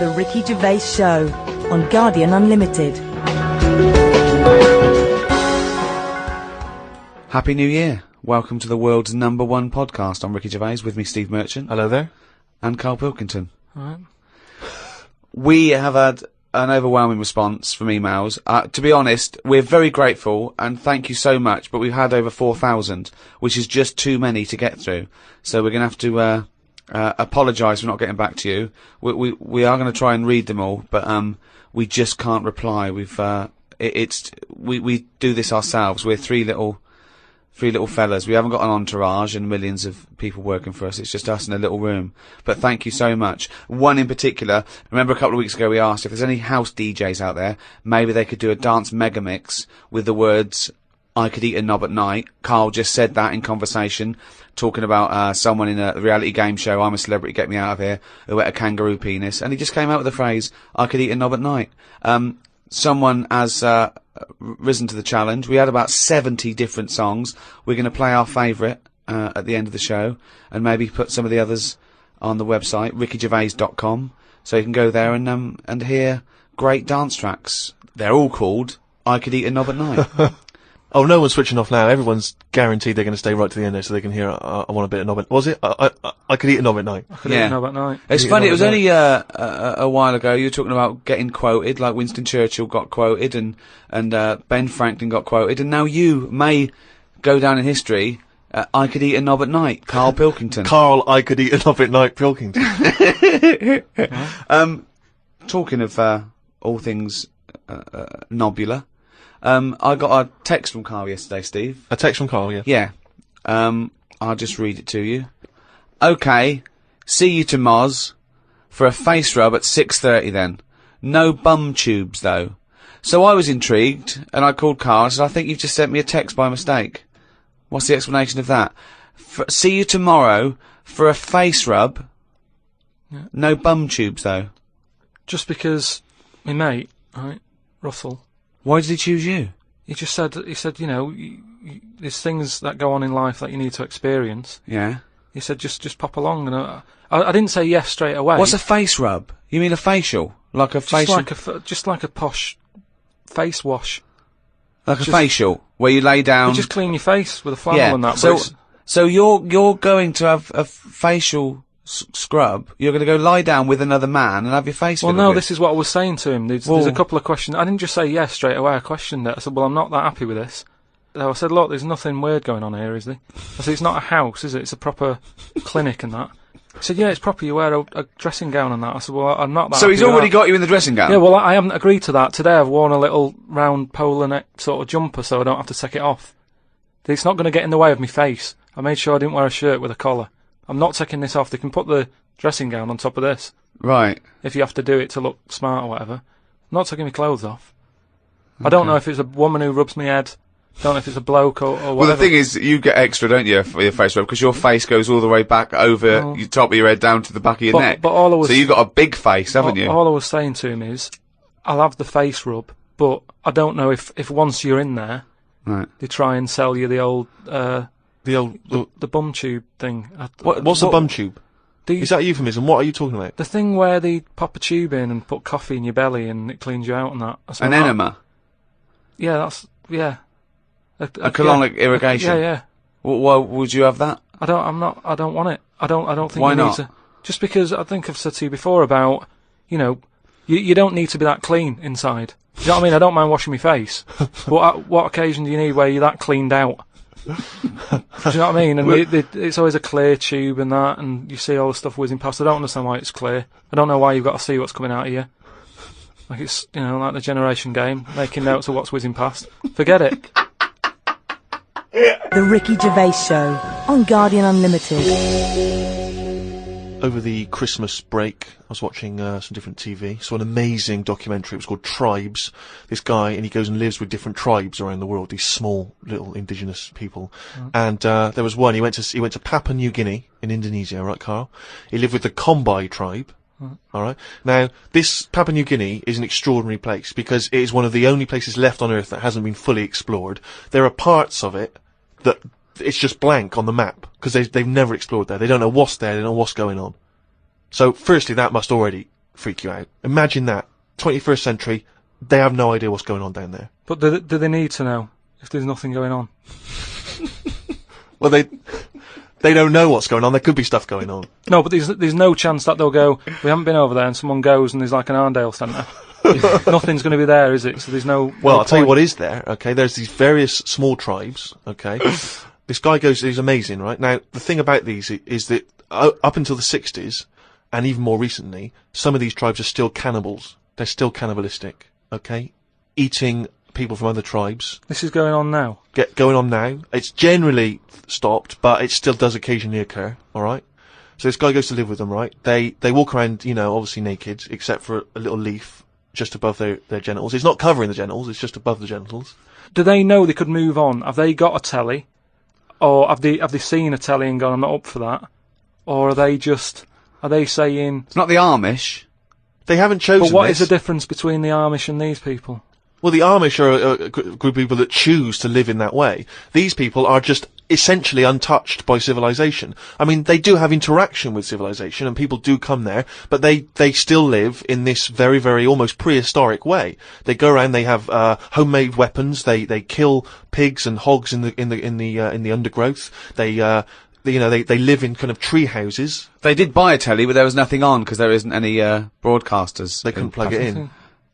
The Ricky Gervais Show on Guardian Unlimited. Happy New Year. Welcome to the world's #1 podcast. I'm Ricky Gervais, with me Steve Merchant. Hello there. And Carl Pilkington. All right. We have had an overwhelming response from emails. To be honest, we're very grateful and thank you so much, but we've had over 4,000, which is just too many to get through. So we're going to have to apologise for not getting back to you. We are going to try and read them all, but we just can't reply. We do this ourselves. We're three little fellas. We haven't got an entourage and millions of people working for us. It's just us in a little room. But thank you so much. One in particular, remember a couple of weeks ago we asked if there's any house DJs out there, maybe they could do a dance mega mix with the words, "I could eat a knob at night." Carl just said that in conversation, talking about someone in a reality game show, "I'm a celebrity, get me out of here," who ate a kangaroo penis. And he just came out with the phrase, "I could eat a knob at night." Someone has risen to the challenge. We had about 70 different songs. We're going to play our favourite at the end of the show, and maybe put some of the others on the website, rickygervais.com, so you can go there and hear great dance tracks. They're all called "I Could Eat a Knob at Night." Oh, no one's switching off now. Everyone's guaranteed they're going to stay right to the end there so they can hear, I want a bit of knob at... Was it? I could eat a knob at night. I could eat a knob at night. It's funny, it was only a while ago you were talking about getting quoted, like Winston Churchill got quoted and Ben Franklin got quoted, and now you may go down in history, "I could eat a knob at night," Carl Pilkington. Carl, I could eat a knob at night, Pilkington. Talking of all things nobular, I got a text from Carl yesterday, Steve. A text from Carl, yeah. Yeah. I'll just read it to you. "Okay, see you to Moz for a face rub at 6:30 then. No bum tubes though." So I was intrigued, and I called Carl and said, "I think you've just sent me a text by mistake." What's the explanation of that? "See you tomorrow for a face rub. Yeah. No bum tubes though." Just because my mate, right, Russell. Why did he choose you? He said, you know, there's things that go on in life that you need to experience. Yeah. He said, just pop along, and I didn't say yes straight away. What's a face rub? You mean a facial? Like a facial? Just like a posh face wash. Like a facial, where you lay down. You just clean your face with a flannel and that. So you're going to have a facial scrub. You're going to go lie down with another man and have your face. Well, no, this is what I was saying to him. There's a couple of questions. I didn't just say yes straight away. I questioned it. I said, "Well, I'm not that happy with this." I said, "Look, there's nothing weird going on here, is there?" I said, "It's not a house, is it? It's a proper clinic and that." He said, "Yeah, it's proper. You wear a dressing gown and that." I said, "Well, I'm not that." So he's already got you in the dressing gown? Yeah, well, I haven't agreed to that. Today I've worn a little round polar neck sort of jumper so I don't have to take it off. It's not going to get in the way of my face. I made sure I didn't wear a shirt with a collar. I'm not taking this off. They can put the dressing gown on top of this. Right. If you have to do it to look smart or whatever. I'm not taking my clothes off. Okay. I don't know if it's a woman who rubs my head. Don't know if it's a bloke or whatever. Well, the thing is, you get extra, don't you, for your face rub, because your face goes all the way back over the top of your head down to the back of your neck. But all I was, so you've got a big face, haven't you? All I was saying to him is, I'll have the face rub, but I don't know if once you're in there, right, they try and sell you the bum tube thing. What's the bum tube? Is that a euphemism? What are you talking about? The thing where they pop a tube in and put coffee in your belly and it cleans you out and that. An enema? Yeah, a colonic irrigation? Yeah. Why would you have that? I don't want it. I don't think Why you not? need to. Just because I think I've said to you before about, you know, you don't need to be that clean inside. Do you know what I mean? I don't mind washing my face. But at what occasion do you need where you're that cleaned out? Do you know what I mean? And it's always a clear tube and that, and you see all the stuff whizzing past. I don't understand why it's clear. I don't know why you've got to see what's coming out of you. Like it's, you know, like the generation game, making notes of what's whizzing past. Forget it. The Ricky Gervais Show on Guardian Unlimited. Over the Christmas break, I was watching some different TV. Saw an amazing documentary. It was called Tribes. This guy, and he goes and lives with different tribes around the world. These small little indigenous people. And there was one. He went to Papua New Guinea in Indonesia, right, Carl? He lived with the Kombai tribe. All right. Now, this Papua New Guinea is an extraordinary place because it is one of the only places left on Earth that hasn't been fully explored. There are parts of it that it's just blank on the map because they've never explored there. They don't know what's there. They don't know what's going on. So, firstly, that must already freak you out. Imagine that. 21st century, they have no idea what's going on down there. But do they need to know if there's nothing going on? Well, they don't know what's going on. There could be stuff going on. No, but there's no chance that they'll go, we haven't been over there, and someone goes and there's like an Arndale centre. Nothing's going to be there, is it? So there's no... Well, no I'll tell you point. what is there, okay? There's these various small tribes, okay? This guy goes, he's amazing, right? Now, the thing about these is that up until the 60s, and even more recently, some of these tribes are still cannibals. They're still cannibalistic, okay? Eating people from other tribes. This is going on now. Going on now. It's generally stopped, but it still does occasionally occur, alright? So this guy goes to live with them, right? They walk around, you know, obviously naked, except for a little leaf just above their genitals. It's not covering the genitals, it's just above the genitals. Do they know they could move on? Have they got a telly? Or have they seen a telly and gone, I'm not up for that? Or are they saying... It's not the Amish. They haven't chosen But what this. is the difference between the Amish and these people? Well, the Amish are a group of people that choose to live in that way. These people are just essentially untouched by civilization. I mean, they do have interaction with civilization, and people do come there, but they still live in this very, very almost prehistoric way. They go around, they have homemade weapons, they kill pigs and hogs in the undergrowth. They live in kind of tree houses. They did buy a telly, but there was nothing on because there isn't any broadcasters. They couldn't plug it in.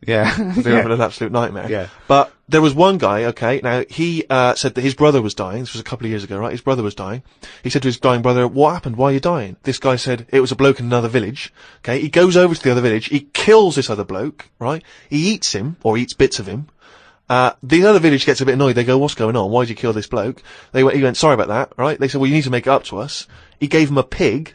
Yeah. They were having an absolute nightmare. Yeah. But there was one guy, okay, now he said that his brother was dying. This was a couple of years ago, right? His brother was dying. He said to his dying brother, what happened? Why are you dying? This guy said it was a bloke in another village. Okay, he goes over to the other village, he kills this other bloke, right? He eats him, or eats bits of him. The other village gets a bit annoyed. They go, what's going on? Why did you kill this bloke? He went, sorry about that, right? They said, well, you need to make it up to us. He gave him a pig.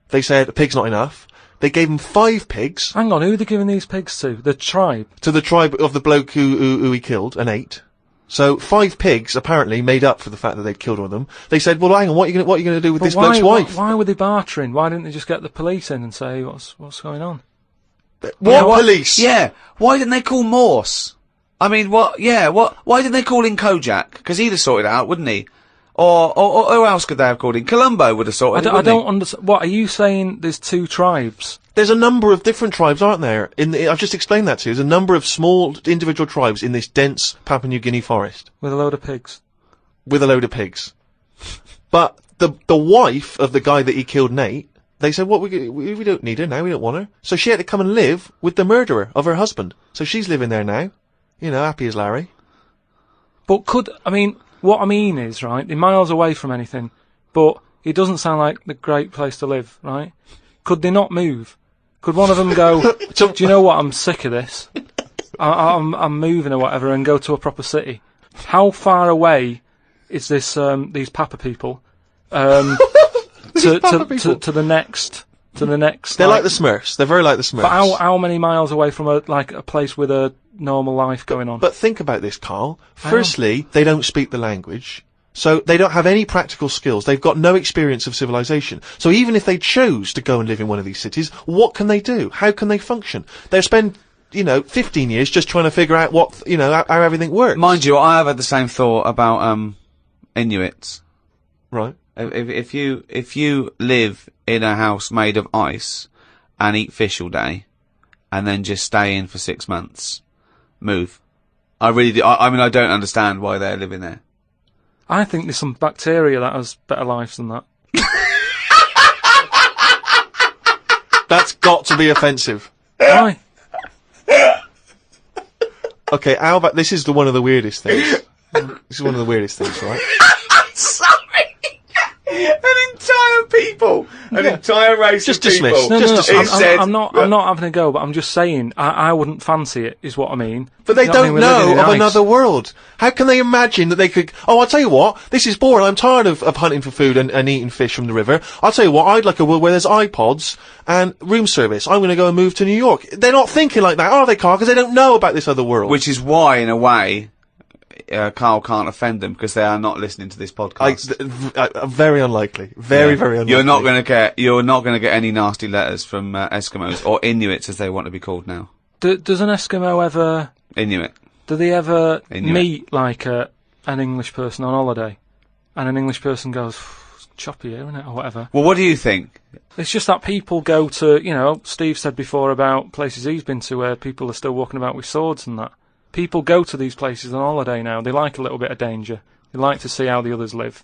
They said, a pig's not enough. They gave him 5 pigs. Hang on, who are they giving these pigs to? The tribe? To the tribe of the bloke who he killed and ate. So 5 pigs apparently made up for the fact that they'd killed one of them. They said, well, hang on, what are you going to do with this bloke's wife? Why were they bartering? Why didn't they just get the police in and say, what's going on? What police? Yeah. Why didn't they call Morse? I mean, what? Yeah. Why didn't they call in Kojak? Because he'd have sorted it out, wouldn't he? Or who else could they have called in? Columbo would have sorted it. I don't understand. What are you saying? There's 2 tribes. There's a number of different tribes, aren't there? I've just explained that to you. There's a number of small individual tribes in this dense Papua New Guinea forest. With a load of pigs. With a load of pigs. But the wife of the guy that he killed, Nate, they said, we don't need her now, we don't want her. So she had to come and live with the murderer of her husband. So she's living there now. You know, happy as Larry. But what I mean is, right, they're miles away from anything, but it doesn't sound like the great place to live, right? Could they not move? Could one of them go, do you know what, I'm sick of this. I'm moving or whatever, and go to a proper city. How far away is this, these Papa people, to the next... They're like the Smurfs. They're very like the Smurfs. But how many miles away from a place with a normal life going on? But think about this, Carl. Firstly, they don't speak the language, so they don't have any practical skills. They've got no experience of civilization. So even if they chose to go and live in one of these cities, what can they do? How can they function? They'll spend, 15 years just trying to figure out how everything works. Mind you, I have had the same thought about Inuits. Right. If you live in a house made of ice and eat fish all day, and then just stay in for 6 months, move. I really do. I mean, I don't understand why they're living there. I think there's some bacteria that has better lives than that. That's got to be offensive. Why? Okay, how about this is one of the weirdest things. This is one of the weirdest things, right? Sorry! An entire people! An entire race Just of people! dismiss. No, Just I'm not having a go, but I'm just saying, I wouldn't fancy it, is what I mean. But they You know what I don't mean? We're living know in of ice. another world. How can they imagine that they could... Oh, I'll tell you what, this is boring. I'm tired of hunting for food and eating fish from the river. I'll tell you what, I'd like a world where there's iPods and room service. I'm going to go and move to New York. They're not thinking like that, are they, Carl? Because they don't know about this other world. Which is why, in a way, Carl can't offend them, because they are not listening to this podcast. Very unlikely. Very unlikely. You're not going to get any nasty letters from Eskimos, or Inuits as they want to be called now. Does an Eskimo ever... Inuit. Do they ever Inuit. meet, an English person on holiday? And an English person goes, choppy here, isn't it, or whatever. Well, what do you think? It's just that people go to, you know, Steve said before about places he's been to where people are still walking about with swords and that. People go to these places on holiday now. They like a little bit of danger. They like to see how the others live.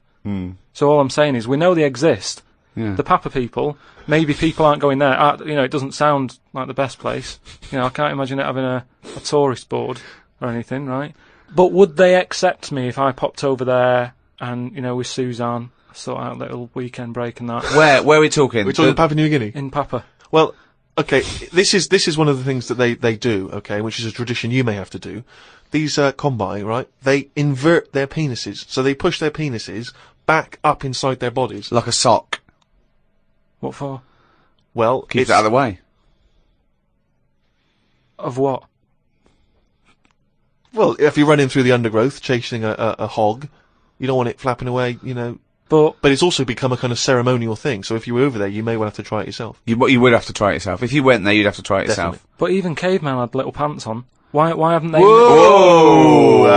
So all I'm saying is, we know they exist. Yeah. The Papa people, maybe people aren't going there. You know, it doesn't sound like the best place. You know, I can't imagine it having a tourist board or anything, right? But would they accept me if I popped over there and, you know, with Suzanne, sort out a little weekend break and that? Where are we talking? We're talking Papua New Guinea. In Papa. Well, okay, this is one of the things that they do, okay, which is a tradition you may have to do. These kombai, right? They invert their penises, so they push their penises back up inside their bodies. Like a sock. What for? Well, Keep it out of the way. Of what? Well, if you're running through the undergrowth chasing a hog, you don't want it flapping away, you know. But it's also become a kind of ceremonial thing. So if you were over there, you may well have to try it yourself. You would have to try it yourself. If you went there, you'd have to try it Definitely. yourself. But even cavemen had little pants on. Why haven't they? Whoa!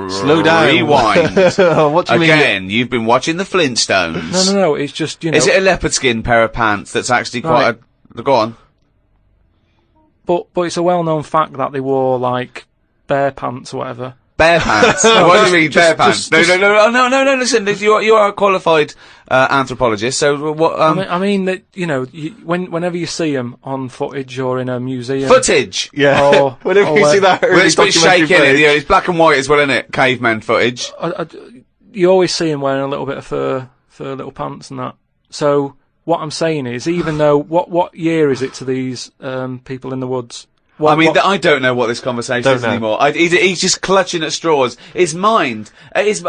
Slow down. Rewind. What do you mean? Again, you've been watching the Flintstones. No. It's just, you know. Is it a leopard skin pair of pants that's actually quite a... Go on. But it's a well-known fact that they wore like bare pants or whatever. Bare pants. What do you mean, bare pants? No. Listen, you are a qualified anthropologist. So what? I mean that, you know, whenever you see them on footage or in a museum, footage. Yeah. Whenever you see that Well, early it's a bit documentary shaky, innit? footage. Yeah, it's black and white as well, isn't it? Caveman footage. you always see them wearing a little bit of fur little pants and that. So what I'm saying is, even though what year is it to these people in the woods? I don't know what this conversation is anymore. He's just clutching at straws. His mind, it's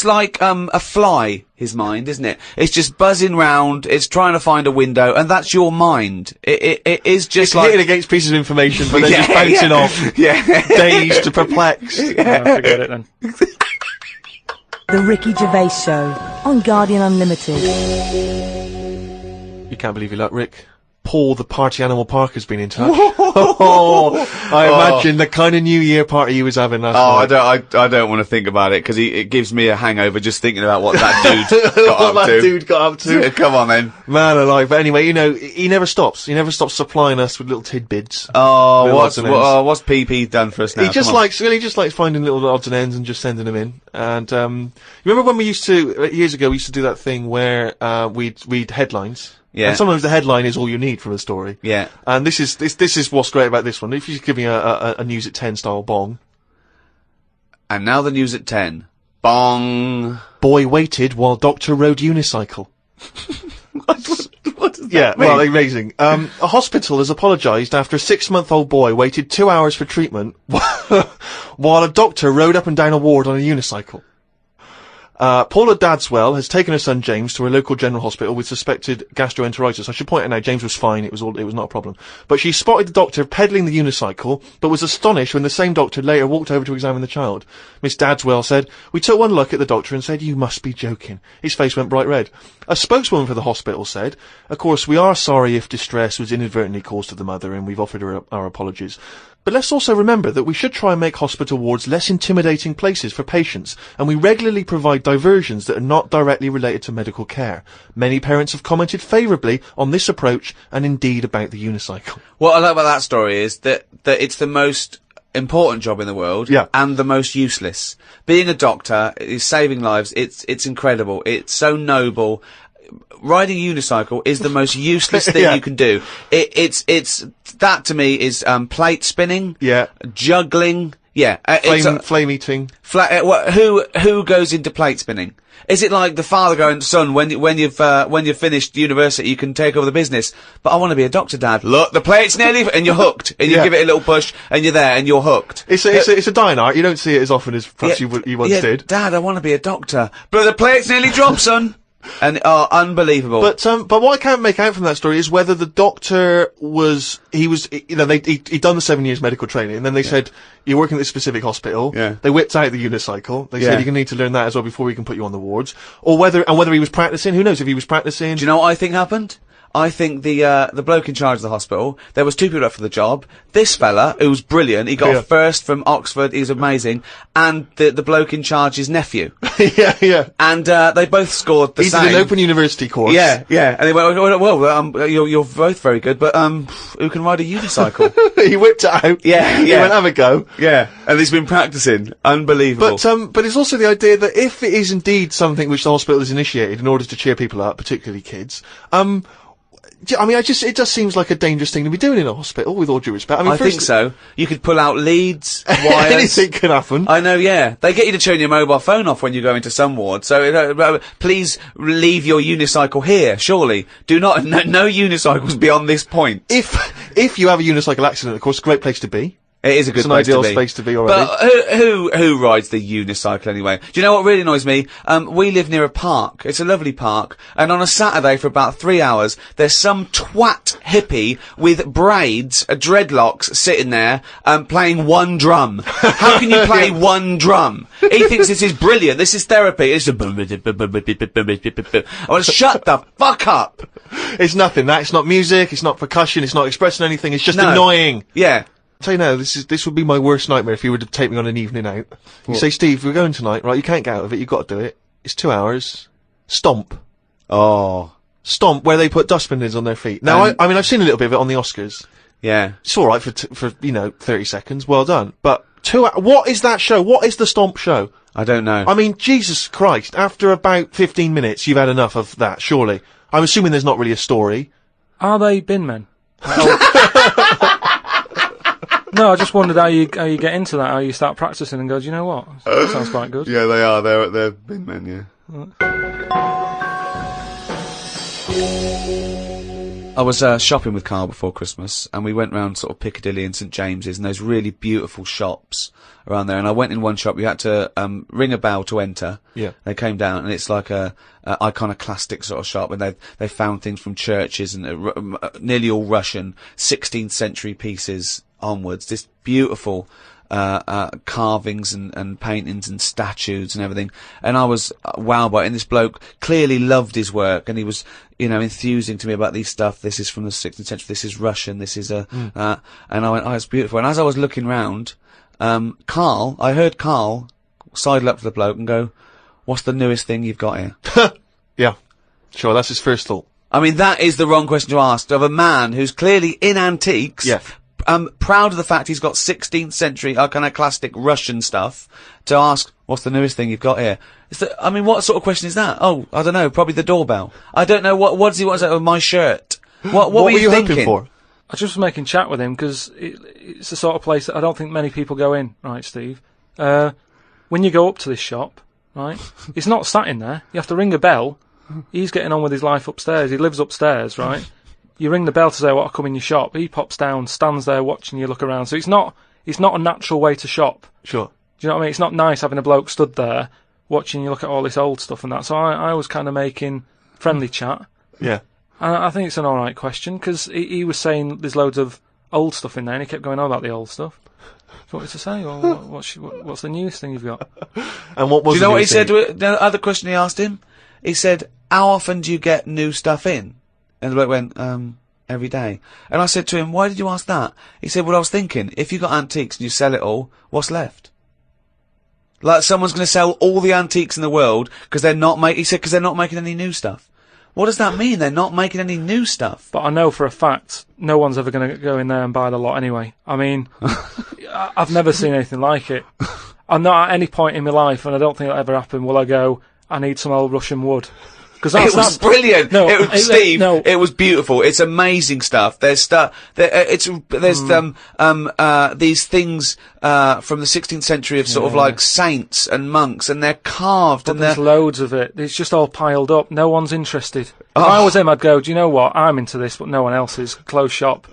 like a fly. His mind, isn't it? It's just buzzing round. It's trying to find a window, and that's your mind. It is just it's like hitting against pieces of information, but then just bouncing off. Yeah, dazed, perplexed. Forget it then. The Ricky Gervais Show on Guardian Unlimited. You can't believe your luck, Rick. Paul, the party animal park, has been in touch. I imagine the kind of New Year party he was having last night. I don't want to think about it because it gives me a hangover just thinking about what that dude got up to. Come on, then, man alive. But anyway, you know, he never stops. He never stops supplying us with little tidbits. What's PP done for us now? He just likes finding little odds and ends and just sending them in. And you remember when we used to years ago we used to do that thing where we'd read headlines. Yeah. And sometimes the headline is all you need from a story. Yeah. And this is what's great about this one. If you give me a news at 10 style bong. And now the news at 10. Bong. Boy waited while doctor rode unicycle. What does that mean? Well, amazing. A hospital has apologised after a 6-month-old boy waited 2 hours for treatment while a doctor rode up and down a ward on a unicycle. Paula Dadswell has taken her son James to a local general hospital with suspected gastroenteritis. I should point out now, James was fine. It was not a problem. But she spotted the doctor pedalling the unicycle, but was astonished when the same doctor later walked over to examine the child. Miss Dadswell said, "We took one look at the doctor and said, 'You must be joking.' His face went bright red." A spokeswoman for the hospital said, "Of course, we are sorry if distress was inadvertently caused to the mother, and we've offered her our apologies. But let's also remember that we should try and make hospital wards less intimidating places for patients, and we regularly provide diversions that are not directly related to medical care. Many parents have commented favourably on this approach and indeed about the unicycle." What I like about that story is that it's the most important job in the world, and the most useless. Being a doctor is saving lives. It's incredible. It's so noble. Riding a unicycle is the most useless thing you can do. It's that to me is plate spinning, juggling, flame eating. Who goes into plate spinning? Is it like the father going, "Son, when you've finished university, you can take over the business"? But I want to be a doctor, Dad. Look, the plate's nearly, and you're hooked, and you give it a little push, and you're there, and you're hooked. It's a dying art. You don't see it as often as perhaps you once did. Dad, I want to be a doctor, but the plate's nearly dropped, son. And unbelievable. But what I can't make out from that story is whether the doctor he'd done the 7 years medical training, and then they said, "You're working at this specific hospital." Yeah. They whipped out the unicycle. They said, "You're gonna need to learn that as well before we can put you on the wards." Or whether he was practicing. Who knows if he was practicing? Do you know what I think happened? I think the bloke in charge of the hospital, there was 2 people up for the job. This fella, who was brilliant, he got first from Oxford, he was amazing, and the bloke in charge's nephew. Yeah. And, they both scored the He same. did an open university course. Yeah. And they went, well, you're both very good, but, who can ride a unicycle? He whipped it out. Yeah. He went, have a go. Yeah. And he's been practicing. Unbelievable. But it's also the idea that if it is indeed something which the hospital has initiated in order to cheer people up, particularly kids, I mean, it just seems like a dangerous thing to be doing in a hospital, with all due respect. I mean, I think so. You could pull out leads, wires. Anything can happen. I know, yeah. They get you to turn your mobile phone off when you go into some ward, so, please leave your unicycle here, surely. Do not, no unicycles beyond this point. If you have a unicycle accident, of course, a great place to be. It is a good It's an place ideal to be. space to be already. But who rides the unicycle anyway? Do you know what really annoys me? We live near a park. It's a lovely park. And on a Saturday for about 3 hours, there's some twat hippie with braids, dreadlocks, sitting there, playing one drum. How can you play one drum? He thinks this is brilliant. This is therapy. It's I want to shut the fuck up. It's nothing. It's not music. It's not percussion. It's not expressing anything. It's just No. annoying. Yeah. Tell you now, this would be my worst nightmare if you were to take me on an evening out. You say, Steve, we're going tonight, right? You can't get out of it. You've got to do it. It's 2 hours. Stomp. Oh. Stomp, where they put dustbin lids on their feet. Now, I mean, I've seen a little bit of it on the Oscars. Yeah. It's alright for 30 seconds. Well done. But what is that show? What is the Stomp show? I don't know. I mean, Jesus Christ, after about 15 minutes, you've had enough of that, surely. I'm assuming there's not really a story. Are they bin men? No, I just wondered how you get into that, how you start practicing and go, do you know what? That sounds quite good. Yeah, they are. They're bin men, yeah. I was shopping with Carl before Christmas, and we went round sort of Piccadilly and St James's, and those really beautiful shops around there. And I went in one shop. You had to ring a bell to enter. Yeah. They came down, and it's like a iconoclastic sort of shop, and they found things from churches and nearly all Russian 16th century pieces onwards. This beautiful carvings and paintings and statues and everything. And I was wowed by it. And this bloke clearly loved his work, and he was, enthusing to me about these stuff. This is from the 16th century. This is Russian. This is and I went, oh, it's beautiful. And as I was looking round, I heard Carl sidle up to the bloke and go, what's the newest thing you've got here? Yeah. Sure, that's his first thought. I mean, that is the wrong question to ask of a man who's clearly in antiques. Yeah. Proud of the fact he's got 16th century iconoclastic Russian stuff, to ask, what's the newest thing you've got here? What sort of question is that? Oh, I don't know, probably the doorbell. I don't know, what does he want to say? Oh, my shirt. What were you thinking? hoping for? I just was making chat with him, because it's the sort of place that I don't think many people go in, right, Steve? When you go up to this shop, right, it's not sat in there. You have to ring a bell. He's getting on with his life upstairs. He lives upstairs, right? You ring the bell to say, I want to come in your shop. He pops down, stands there watching you look around. So it's not a natural way to shop. Sure. Do you know what I mean? It's not nice having a bloke stood there watching you look at all this old stuff and that. So I was kind of making friendly chat. Yeah. And I think it's an alright question, because he was saying there's loads of old stuff in there, and he kept going on about the old stuff. So what was to say? Well, what's the newest thing you've got? And what was Do you know what he said? thing? The other question he asked him? He said, how often do you get new stuff in? And the bloke went, every day. And I said to him, why did you ask that? He said, well, I was thinking, if you got antiques and you sell it all, what's left? Like, someone's going to sell all the antiques in the world because they're not because they're not making any new stuff. What does that mean? They're not making any new stuff. But I know for a fact no one's ever going to go in there and buy the lot anyway. I mean, I've never seen anything like it. I'm not at any point in my life, and I don't think it'll ever happen, will I go, I need some old Russian wood. Because It was brilliant. No, Steve, no. it was beautiful. It's amazing stuff. There's stuff. There's these things from the 16th century of sort of like saints and monks, and they're carved, But and there's they're loads of it. It's just all piled up. No one's interested. If I was him, I'd go, do you know what? I'm into this, but no one else is. Close shop.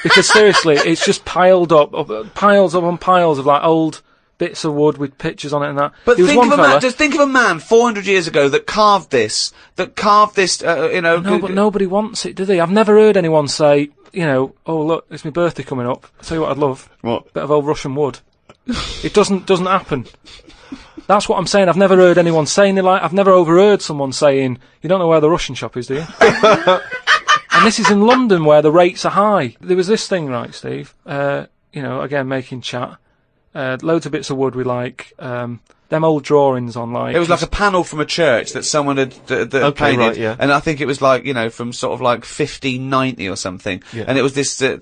Because seriously, it's just piled up, piles upon piles of like old bits of wood with pictures on it and that. But There was think one of a fella- man. Just think of a man 400 years ago that carved this. No, but nobody wants it, do they? I've never heard anyone say, oh look, it's my birthday coming up. I'll tell you what I'd love. What? Bit of old Russian wood. It doesn't happen. That's what I'm saying. I've never heard anyone saying it. Like, I've never overheard someone saying, you don't know where the Russian shop is, do you? And this is in London where the rates are high. There was this thing, right, Steve? Again, making chat. Loads of bits of wood with them old drawings on It was like a panel from a church that someone had painted, right, yeah. and I think it was from sort of 1590 or something. Yeah. And it was this a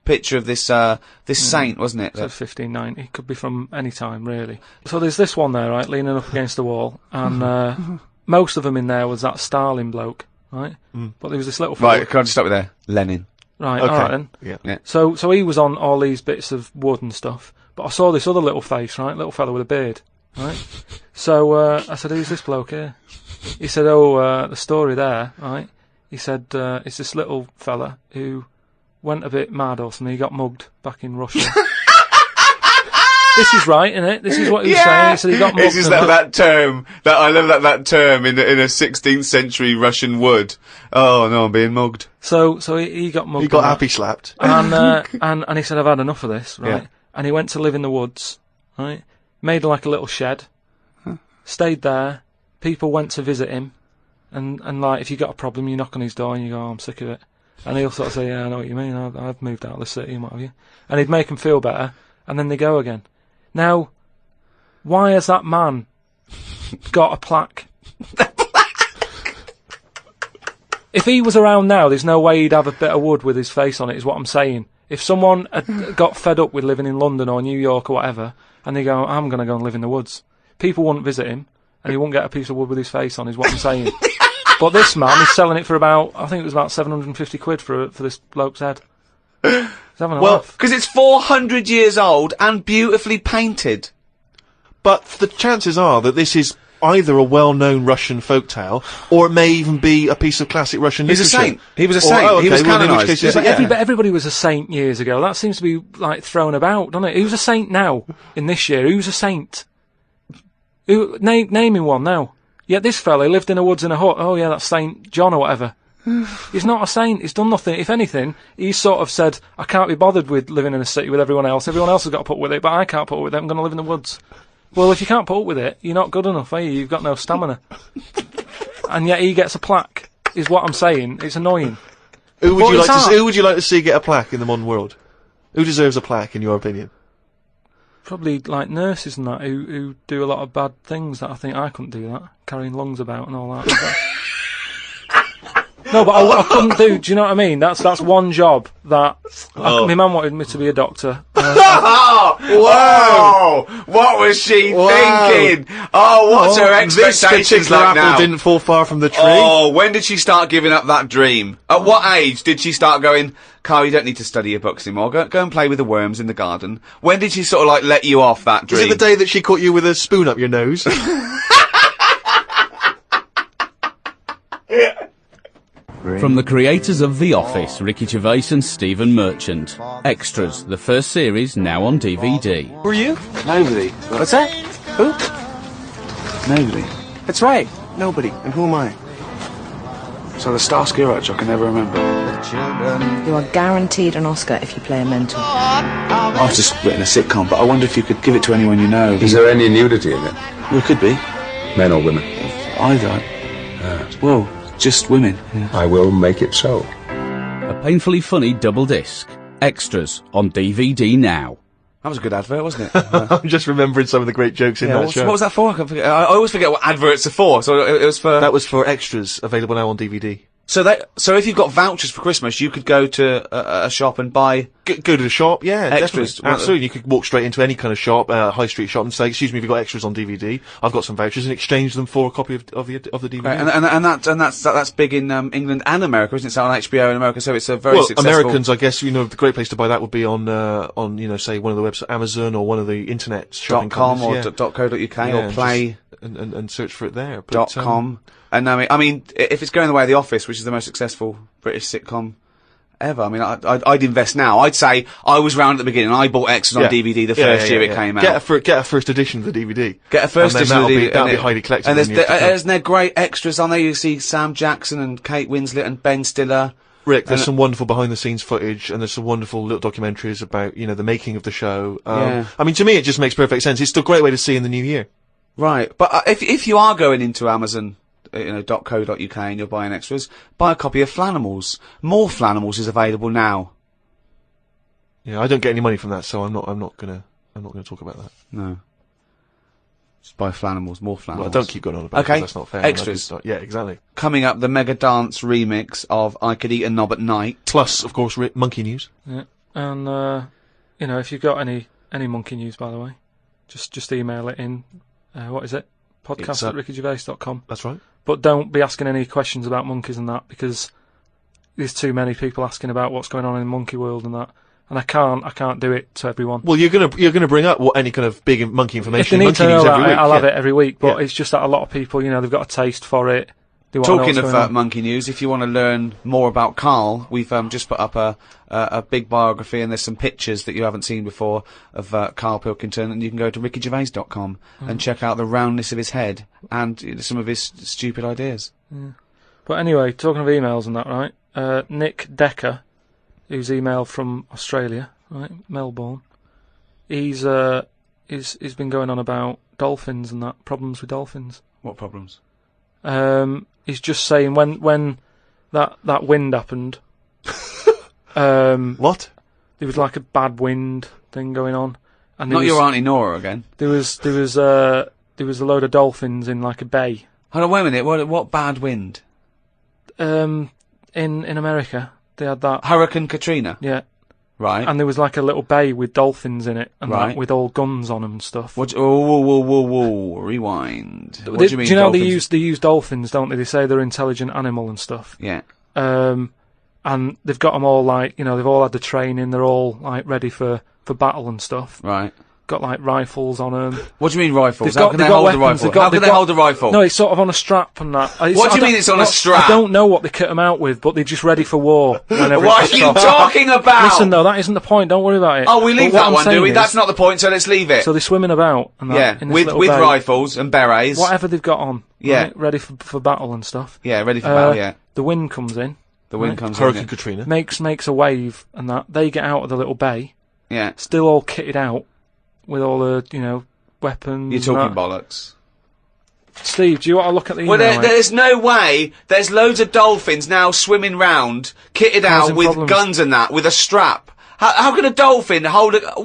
picture of this saint, wasn't it? So 1590, could be from any time, really. So there's this one there, right, leaning up against the wall, and most of them in there was that Stalin bloke, right? But there was this little fella. Right, can I just stop with there? Lenin. Right, Okay. alright then. Yeah. So he was on all these bits of wood and stuff, but I saw this other little face, right, little fella with a beard, right? So I said, who's this bloke here? He said, the story there, right? He said, it's this little fella who went a bit mad or something. He got mugged back in Russia. This is right, isn't it? This is what he was saying. He said he got mugged. This is that term that I love that term in a 16th century Russian wood. Oh no, I'm being mugged. So he got mugged. He got on that. happy slapped. And he said, I've had enough of this, right? Yeah. And he went to live in the woods, right? Made like a little shed, stayed there. People went to visit him, and if you got a problem, you knock on his door and you go, I'm sick of it. And he'll sort of say, yeah, I know what you mean. I've moved out of the city and what have you. And he'd make them feel better, and then they go again. Now, why has that man got a plaque? If he was around now, there's no way he'd have a bit of wood with his face on it, is what I'm saying. If someone had got fed up with living in London or New York or whatever, and they go, I'm going to go and live in the woods, people wouldn't visit him, and he wouldn't get a piece of wood with his face on, is what I'm saying. But this man is selling it for I think it was about 750 quid for this bloke's head. He's having a laugh. Because it's 400 years old and beautifully painted. But the chances are that this is either a well-known Russian folktale, or it may even be a piece of classic Russian He's a literature. saint. He was a saint. Oh, okay, He was well, in which canonised. case, Yeah, yes, but everybody was a saint years ago. That seems to be thrown about, doesn't it? Who's a saint now in this year? Who's a saint? Naming one now. Yeah, this fella lived in the woods in a hut. Oh yeah, that's Saint John or whatever. He's not a saint. He's done nothing. If anything, he's sort of said, I can't be bothered with living in a city with everyone else. Everyone else has got to put up with it, but I can't put up with it. I'm going to live in the woods. Well, if you can't put up with it, you're not good enough, are you? You've got no stamina. And yet he gets a plaque, is what I'm saying. It's annoying. Who would Well, you like to see get a plaque in the modern world? Who deserves a plaque, in your opinion? Probably nurses and that who do a lot of bad things that I think I couldn't do that, carrying lungs about and all that. No, but I couldn't do. Do you know what I mean? That's one job that my mum wanted me to be a doctor. Whoa! What was she thinking? Oh, what's her This expectations particular like apple now? didn't fall far from the tree. Oh, when did she start giving up that dream? At what age did she start going, Carl, you don't need to study your books anymore. Go and play with the worms in the garden. When did she sort of let you off that dream? Is it the day that she caught you with a spoon up your nose? From the creators of The Office, Ricky Gervais and Stephen Merchant. Extras, the first series, now on DVD. Who are you? Nobody. What's that? Who? Nobody. That's right. Nobody. And who am I? So the Starsky Hutch, I can never remember. You are guaranteed an Oscar if you play a mentor. I've just written a sitcom, but I wonder if you could give it to anyone you know. Is there any nudity in it? Well, it could be. Men or women? Either. Well, just women. Yeah. I will make it so. A painfully funny double disc. Extras on DVD now. That was a good advert, wasn't it? I'm just remembering some of the great jokes in that show. What was that for? I always forget what adverts are for. So it was for... That was for extras, available now on DVD. So if you've got vouchers for Christmas, you could go to a shop and buy... Go to the shop, yeah, Extras. definitely. Absolutely. You could walk straight into any kind of shop, high street shop, and say, excuse me, have you got extras on DVD? I've got some vouchers, and exchange them for a copy of the DVD. Right, and that's big in England and America, isn't it? So on HBO in America, so it's a very successful... Americans, I guess, the great place to buy that would be on say, one of the websites, Amazon, or one of the internet shopping .com or companies, .co.uk or Play... And search for it there. But, .com. And I mean, if it's going the way of The Office, which is the most successful British sitcom ever, I mean, I'd invest now. I'd say I was round at the beginning. I bought extras on DVD the first year it came out. Get a first edition of the DVD. Get a first edition of the DVD. That'll be highly collectible. And there's great extras on there. You see Sam Jackson and Kate Winslet and Ben Stiller. Rick, there's some wonderful behind-the-scenes footage, and there's some wonderful little documentaries about, the making of the show. I mean, to me, it just makes perfect sense. It's still a great way to see in the new year. Right, but if you are going into Amazon .co.uk and you're buying extras, buy a copy of Flanimals. More Flanimals is available now. Yeah, I don't get any money from that, so I'm not gonna talk about that. No. Just buy Flanimals, more Flanimals. Well, don't keep going on about it, 'cause that's not fair. Extras. Yeah, exactly. Coming up, the Mega Dance remix of I Could Eat a Knob at Night. Plus, of course, monkey news. Yeah. And, if you've got any monkey news, by the way, just email it in. What is it? podcast@rickygervais.com. That's right. But don't be asking any questions about monkeys and that, because there's too many people asking about what's going on in the monkey world and that. And I can't do it to everyone. Well, you're gonna bring up any kind of big monkey information. If they need monkey to know news that, every week. I'll have it every week. But it's just that a lot of people, they've got a taste for it. They wanna know Talking what's of going on. monkey news, if you want to learn more about Carl, we've just put up a big biography, and there's some pictures that you haven't seen before of Carl Pilkington, and you can go to rickygervais.com and check out the roundness of his head and some of his stupid ideas. Yeah. But anyway, talking of emails and that, right? Nick Decker, who's emailed from Australia, right, Melbourne. He's been going on about dolphins and that, problems with dolphins. What problems? He's just saying when that wind happened. What? There was like a bad wind thing going on, and Not your Auntie Nora again. There was a load of dolphins in like a bay. Hold on, wait a minute. What bad wind? In America, they had that Hurricane Katrina. Yeah. Right. And there was like a little bay with dolphins in it, and Right. like, with all guns on them and stuff. What? Whoa! Rewind. What do you mean? Do you know dolphins? they use dolphins, don't they? They say they're an intelligent animal and stuff. Yeah. And they've got them all like, they've all had the training. They're all like ready for battle and stuff. Right. Got like rifles on them. What do you mean rifles? They've How can they hold a rifle? How can they hold a rifle? No, it's sort of on a strap and that. What do you mean it's on a strap? I don't know what they kit them out with, but they're just ready for war. What are you talking about? Listen, though, that isn't the point. Don't worry about it. Oh, we leave But what that I'm one, do saying we? is- That's not the point, so let's leave it. So they're swimming about and that. Yeah, in this with little bay. rifles and berets. Whatever they've got on. Yeah. Right, ready for battle and stuff. Yeah, ready for battle. Yeah. The wind comes in. The wind right? comes in. Hurricane yeah. Katrina. Makes a wave and that. They get out of the little bay. Yeah. Still all kitted out with all the weapons. You're talking and that. bollocks. Steve, do you want to look at the email? Well, mate? there's no way. There's loads of dolphins now swimming round, kitted out Causing with problems. guns and that, with a strap. How can a dolphin hold a...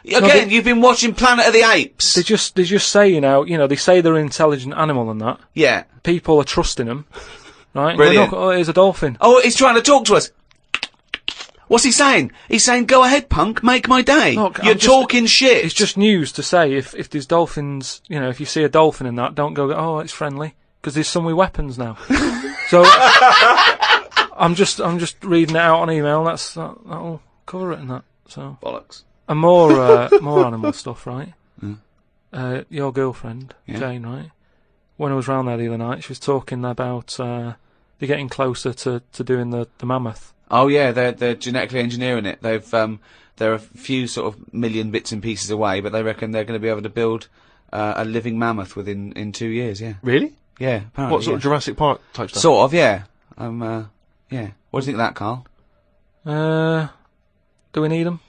Again, you've been watching Planet of the Apes. They just say, they say they're an intelligent animal and that. Yeah. People are trusting them. Right? And Brilliant. go, look, here's a dolphin. Oh, he's trying to talk to us. What's he saying? He's saying, go ahead, punk, make my day. Look, You're talking shit. It's just news to say if there's dolphins, if you see a dolphin in that, don't go, oh, it's friendly, because there's some with weapons now. So I'm just reading it out on email. That'll cover it and that. So bollocks. And more animal stuff, right? Mm. Your girlfriend, Jane, right? When I was round there the other night, she was talking about they're getting closer to doing the mammoth. Oh yeah, they're genetically engineering it. They've they're a few sort of million bits and pieces away, but they reckon they're going to be able to build a living mammoth in 2 years. Yeah. Really? Yeah. Apparently, What sort of Jurassic Park type stuff? Sort of. Yeah. Yeah. What do you think of that, Carl? Do we need them?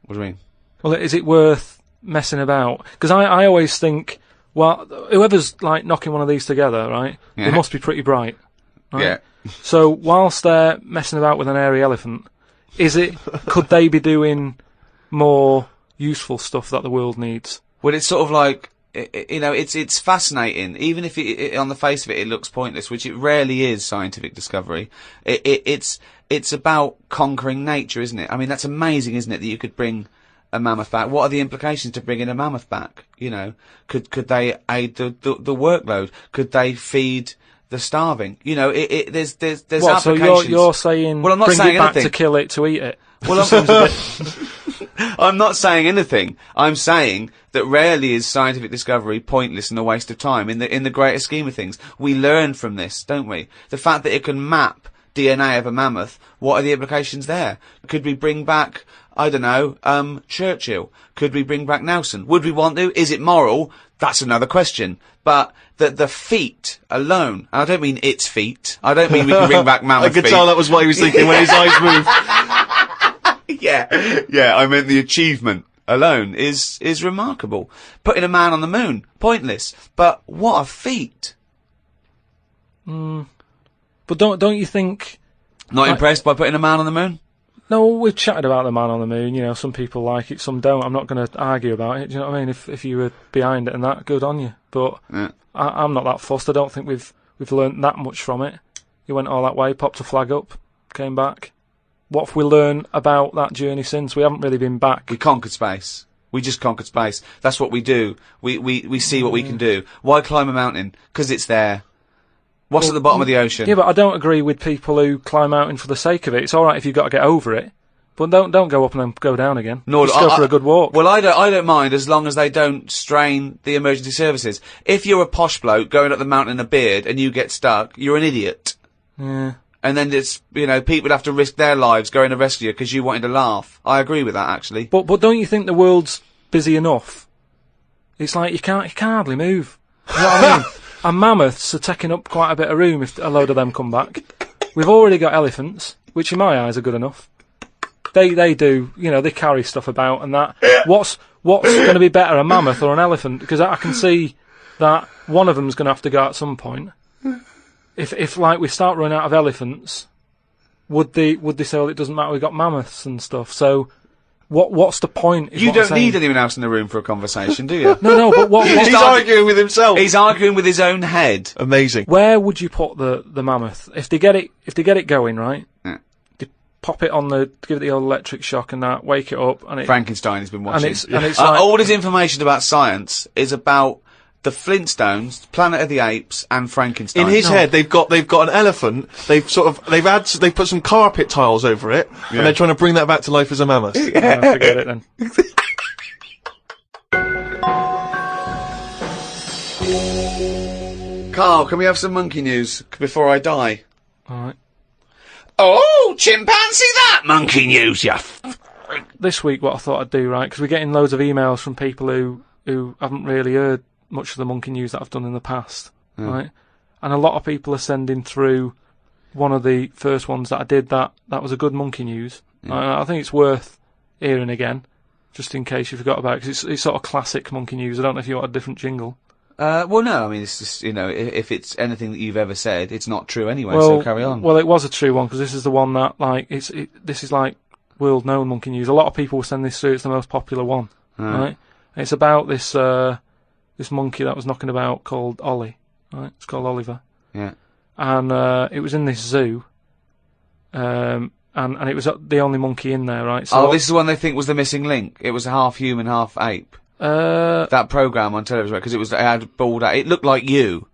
What do you mean? Well, is it worth messing about? Because I always think, well, whoever's like knocking one of these together, right? Yeah. They must be pretty bright. Right? Yeah. So whilst they're messing about with an airy elephant, could they be doing more useful stuff that the world needs? Well, it's sort of like, it's fascinating. Even if on the face of it, it looks pointless, which it rarely is scientific discovery. It's about conquering nature, isn't it? I mean, that's amazing, isn't it, that you could bring a mammoth back? What are the implications to bringing a mammoth back? Could they aid the workload? Could they feed the starving? There's What, so applications. you're saying, well, I'm not bring saying it back anything. to kill it, to eat it? Well, I'm not saying anything. I'm saying that rarely is scientific discovery pointless and a waste of time in the greater scheme of things. We learn from this, don't we? The fact that it can map DNA of a mammoth, what are the implications there? Could we bring back, I don't know, Churchill? Could we bring back Nelson? Would we want to? Is it moral? That's another question. But the feet alone, and I don't mean its feet, I don't mean we can bring back mammoth I could feet. tell that was what he was thinking when his eyes moved. Yeah, I meant the achievement alone is remarkable. Putting a man on the moon, pointless. But what a feat. But don't you think? Not impressed by putting a man on the moon? No, we've chatted about the man on the moon. You know, some people like it, some don't. I'm not going to argue about it. Do you know what I mean? If you were behind it and that, good on you. But I'm not that fussed. I don't think we've learnt that much from it. He went all that way, popped a flag up, came back. What have we learned about that journey since? We haven't really been back. We conquered space. We just conquered space. That's what we do. We see what we can do. Why climb a mountain? Because it's there. What's at the bottom of the ocean? Yeah, but I don't agree with people who climb mountain for the sake of it. It's all right if you've got to get over it, but don't go up and then go down again. No, just go for a good walk. Well, I don't mind as long as they don't strain the emergency services. If you're a posh bloke going up the mountain in a beard and you get stuck, you're an idiot. Yeah. And then it's, you know, people have to risk their lives going to rescue you because you wanted to laugh. I agree with that, actually. But don't you think the world's busy enough? It's like you can't hardly move. You know what I mean? And mammoths are taking up quite a bit of room if a load of them come back. We've already got elephants, which in my eyes are good enough. They do, you know, they carry stuff about and that. What's going to be better, a mammoth or an elephant? Because I can see that one of them's going to have to go at some point. If like we start running out of elephants, would they say, well, it doesn't matter, we've got mammoths and stuff. So what's the point? You don't need anyone else in the room for a conversation, do you? No, but what He's arguing with himself. He's arguing with his own head. Amazing. Where would you put the mammoth if they get it going, right? Yeah. They pop it on give it the old electric shock and that, wake it up, and Frankenstein has been watching. And it's like, all his information about science is about the Flintstones, Planet of the Apes, and Frankenstein. In his head, they've got an elephant. They've put some carpet tiles over it, and they're trying to bring that back to life as a mammoth. Forget it then. Carl, can we have some monkey news before I die? All right. Oh, chimpanzee that monkey news, yeah. This week, what I thought I'd do, right, because we're getting loads of emails from people who haven't really heard much of the monkey news that I've done in the past, right? And a lot of people are sending through one of the first ones that I did that was a good monkey news. I think it's worth hearing again, just in case you forgot about it, because it's sort of classic monkey news. I don't know if you want a different jingle. Well, no, I mean, it's just, you know, if it's anything that you've ever said, it's not true anyway, so carry on. Well, it was a true one, because this is the one that, like, this is like world-known monkey news. A lot of people will send this through, it's the most popular one, right? And it's about this monkey that was knocking about called Ollie, right? It's called Oliver. Yeah. And it was in this zoo, and it was the only monkey in there, right? So this is the one they think was the missing link. It was half human, half ape. That programme on television, because it had bald. It looked like you,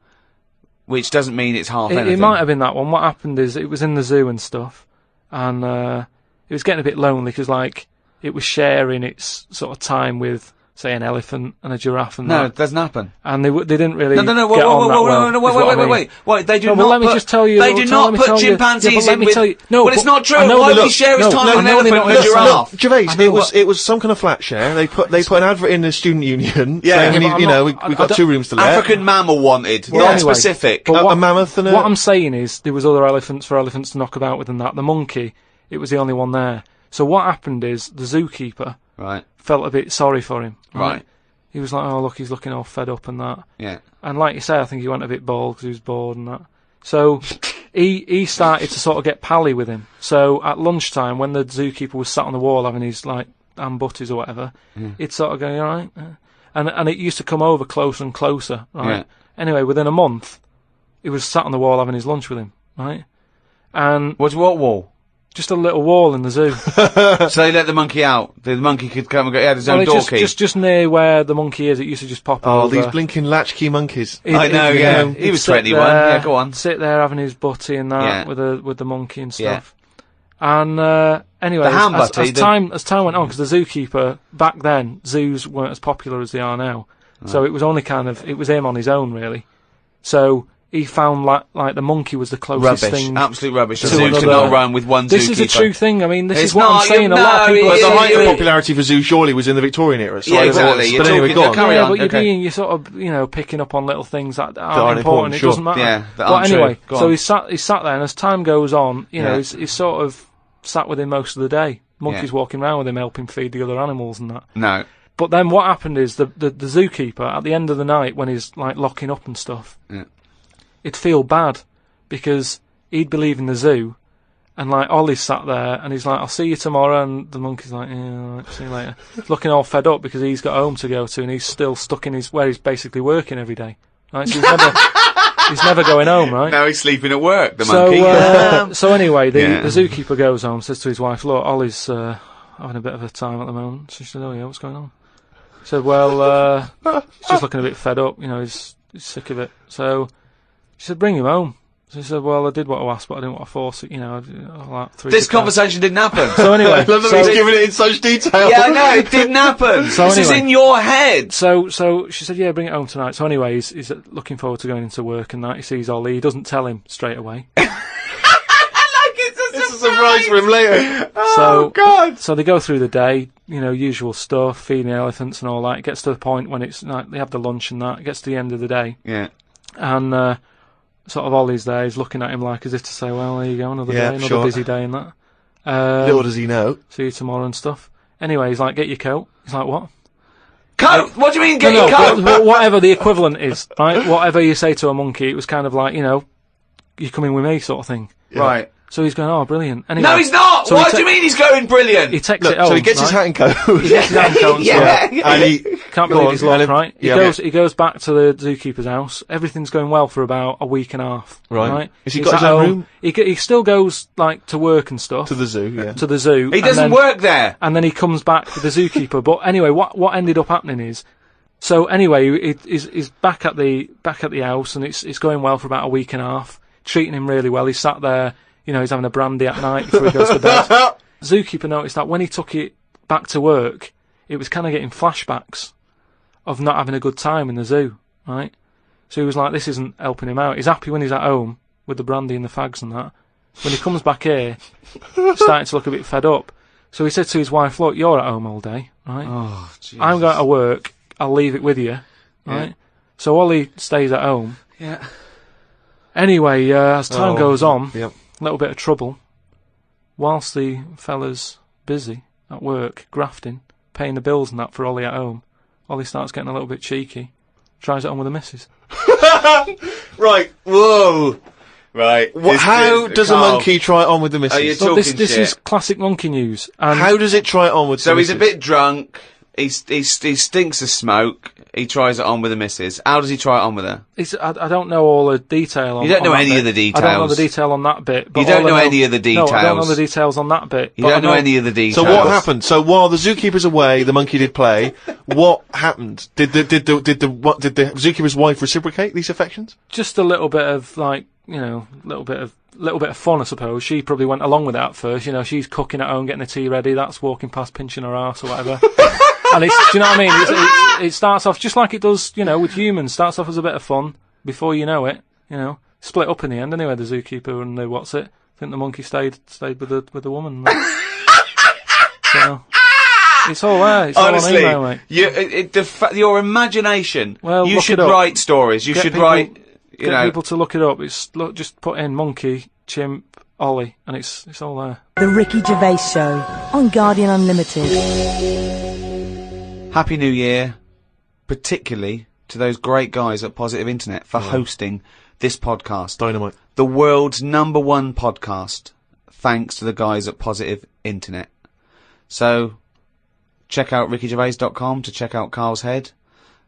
which doesn't mean it's half anything. It might have been that one. What happened is it was in the zoo and stuff, and it was getting a bit lonely because, like, it was sharing its sort of time with, say, an elephant and a giraffe and that. No, it doesn't happen. And they didn't really No, get on that well. Wait, they do no, not let me just tell you. They do not put chimpanzees in with... No, well, it's not true. Why would he share his time with an elephant and a giraffe? Gervais, it was some kind of flat share. They put an advert in the student union. Yeah, saying we got 2 rooms to let. African mammal wanted, not specific. A mammoth and what I'm saying is there was other elephants for elephants to knock about with and that. The monkey, it was the only one there. So what happened is the zookeeper felt a bit sorry for him. Right. He was like, oh, look, he's looking all fed up and that. Yeah. And like you say, I think he went a bit bald because he was bored and that. So he started to sort of get pally with him. So at lunchtime, when the zookeeper was sat on the wall having his, like, ham butties or whatever, he'd sort of go, all right? And it used to come over closer and closer, right? Yeah. Anyway, within a month, he was sat on the wall having his lunch with him, right? And... What wall? Just a little wall in the zoo. So they let the monkey out. The monkey could come and go. He had his own door key. Just near where the monkey is, it used to just pop over. Oh, these blinking latchkey monkeys. I know, yeah. He was 21. Yeah, go on. Sit there having his butty and that with the monkey and stuff. Yeah. And anyway, the ham butty, as time went on, because the zookeeper back then, zoos weren't as popular as they are now. Right. So it was only it was him on his own really. So he found like the monkey was the closest thing. Absolute rubbish. The zoo cannot run with one zookeeper. This is a true thing. I mean, this is what I'm saying. A lot of people. But the height of popularity for zoo surely was in the Victorian era. So exactly. But anyway, go on. Yeah, but you're sort of, picking up on little things that aren't important. It doesn't matter. Yeah, but anyway, so he sat there, and as time goes on, he's sort of sat with him most of the day. Monkey's walking around with him, helping feed the other animals and that. No. But then what happened is the zookeeper at the end of the night when he's like locking up and stuff. Yeah. He'd feel bad because he'd be leaving the zoo, and like Ollie's sat there, and he's like, "I'll see you tomorrow," and the monkey's like, "Yeah, all right, see you later." He's looking all fed up because he's got home to go to, and he's still stuck in where he's basically working every day. Right, so he's never going home, right? Now he's sleeping at work, the monkey. So anyway, the zookeeper goes home, says to his wife, "Look, Ollie's having a bit of a time at the moment." So she said, "Oh yeah, what's going on?" He said, "Well, he's just looking a bit fed up, he's sick of it." So she said, "Bring him home." So he said, "Well, I did what I asked, but I didn't want to force it, This conversation didn't happen. So anyway, I love that he's giving it in such detail. Yeah, I know, it didn't happen. This is in your head. So she said, "Yeah, bring it home tonight." So anyway, he's looking forward to going into work and that. He sees Ollie. He doesn't tell him straight away. It's a surprise for him later. Oh, God. So they go through the day, usual stuff, feeding the elephants and all that. It gets to the point when it's like, they have the lunch and that. It gets to the end of the day. Yeah. And sort of Ollie's there. He's looking at him like as if to say, "Well, there you go, another day, another busy day and that." Little does he know. See you tomorrow and stuff. Anyway, he's like, "Get your coat." He's like, "What?" Coat? What do you mean, get your coat? Whatever the equivalent is, right? Whatever you say to a monkey, it was kind of like, "You're coming with me," sort of thing. Yeah. Right. So he's going, "Oh, brilliant." Anyway, no, he's not! So what do you mean he's going brilliant? He takes it home. So he gets his hat and coat. He gets his hat and coat and stuff. And he can't believe his luck, right? He Yeah. goes back to the zookeeper's house. Everything's going well for about a week and a half. Right. Has he He's got his at own home. room? He still goes like to work and stuff. To the zoo, yeah. To the zoo. He doesn't work there. And then he comes back with the zookeeper. But anyway, what ended up happening is, so anyway, he's back at the house, and it's going well for about a week and a half. Treating him really well. He's sat there, he's having a brandy at night before he goes to bed. Zookeeper noticed that when he took it back to work, it was kind of getting flashbacks of not having a good time in the zoo, right? So he was like, "This isn't helping him out." He's happy when he's at home with the brandy and the fags and that. When he comes back here, he's starting to look a bit fed up. So he said to his wife, "Look, you're at home all day, right? Oh, Jesus. I'm going to work. I'll leave it with you, right?" So Ollie stays at home. Yeah. Anyway, as time goes on, Yep. a little bit of trouble. Whilst the fella's busy at work, grafting, paying the bills and that for Ollie at home, Ollie starts getting a little bit cheeky. Tries it on with the missus. Right. Whoa. Right. How does a monkey try it on with the missus? Are you Look, this talking shit? is classic monkey news. And How does it try it on with the So he's missus? a bit drunk. He stinks of smoke. He tries it on with the missus. How does he try it on with her? I don't know all the detail on You don't know on that any bit. of the I don't know details. the detail on that bit. But You don't all I know any of the No, I don't know details. the details on that bit. You but don't I know any of the details. So what happened? So while the zookeeper's away, the monkey did play. What happened? Did the zookeeper's wife reciprocate these affections? Just a little bit of little bit of fun, I suppose. She probably went along with that at first. She's cooking at home, getting the tea ready. That's walking past, pinching her arse or whatever. And do you know what I mean? It starts off just like it does, with humans. Starts off as a bit of fun. Before you know it, split up in the end. Anyway, the zookeeper and the I think the monkey stayed with the woman. So it's all there. It's Honestly, all on email, mate. your imagination. Well, you look should it up. write stories. You Get should people- write. Get people to look it up. Just put in monkey, chimp, Ollie, and it's all there. The Ricky Gervais Show on Guardian Unlimited. Happy New Year, particularly to those great guys at Positive Internet for hosting this podcast. Dynamite. The world's #1 podcast, thanks to the guys at Positive Internet. So, check out rickygervais.com to check out Carl's head.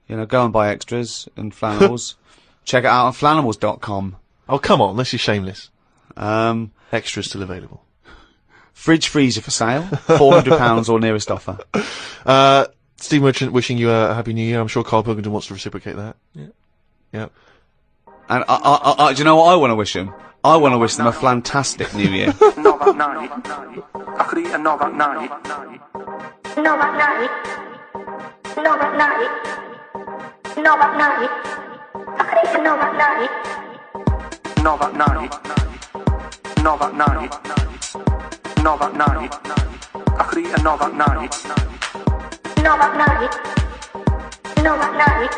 Go and buy extras and flannels. Check it out on flannels.com. Oh, come on, this is shameless. Um, Extras still available. Fridge freezer for sale, £400 or nearest offer. Steve Merchant wishing you a happy new year. I'm sure Carl Pilkington wants to reciprocate that. Yeah. And do you know what I want to wish them? I want to wish them a fantastic New Year. Nova night. I could eat a Nova night. Nova night. Nova night. Nova night. I could eat a Nova night. Nova night. Nova night. Nova night. I could eat a Nova night. Nova night. Nova night.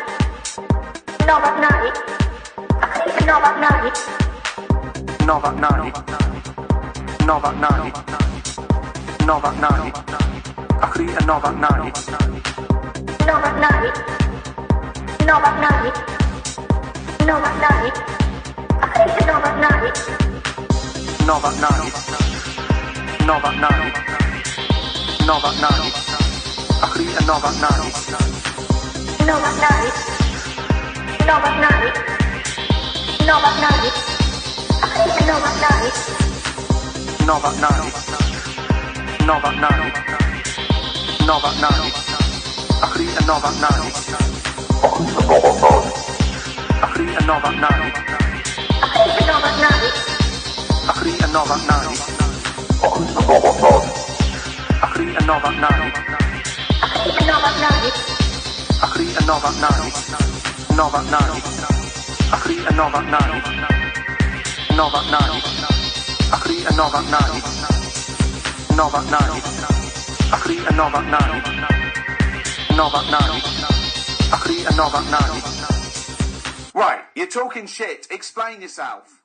Nova night. I could eat a Nova night. Nova night. Nova night. Nova night. I could eat a Nova night. Nova night. Nova night. Nova night. I could Right, you're talking shit. Explain yourself.